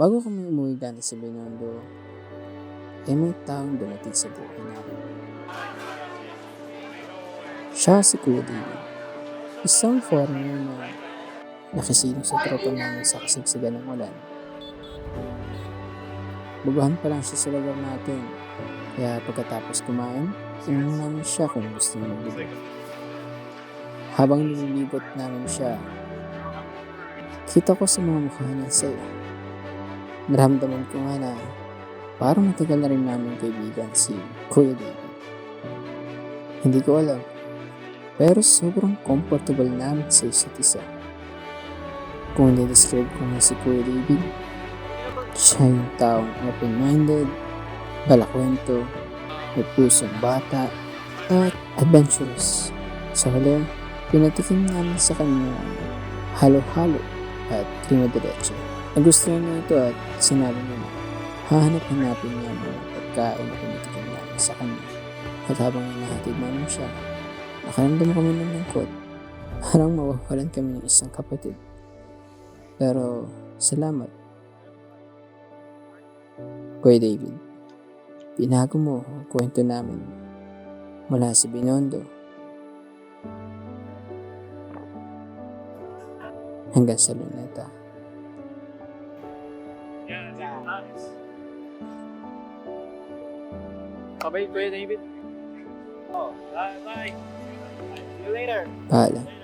Bago kami umuwi galing sa Binondo, may taong dumating sa buhay namin. Siya si Kuya David, isang foreigner na nakisilong sa tropa namin sa kasagsagan ng ulan. Baguhan pa lang siya sa lugar natin, kaya pagkatapos kumain, tinanong namin siya kung gusto niya maglibot. Habang nililibot namin siya, kita ko sa mga mukha niya saya. Naramdaman ko nga na parang matagal na rin namin kaibigan si Kuya David. Hindi ko alam, pero sobrang comfortable namin sa isa't isa. Kung nidescribe ko nga si Kuya David, siya yung taong open-minded, balakwento, may pusong bata, at adventurous. Sa huli, pinatikim namin sa kanya halo-halo at krema de leche. Nagustuhan niya ito at sinabi niya na hahanap-hanapin niya ang mga pagkain na pinatikim namin sa kanya. At habang hinahatid namin siya, nakaramdam kami ng lungkot. Parang mawawalan kami ng isang kapatid. Pero salamat, Kuya David. Pinago mo ang kwento namin mula sa Binondo hanggang sa Luneta. Bye, Kuya David. Oh, bye. See you later. Paalam.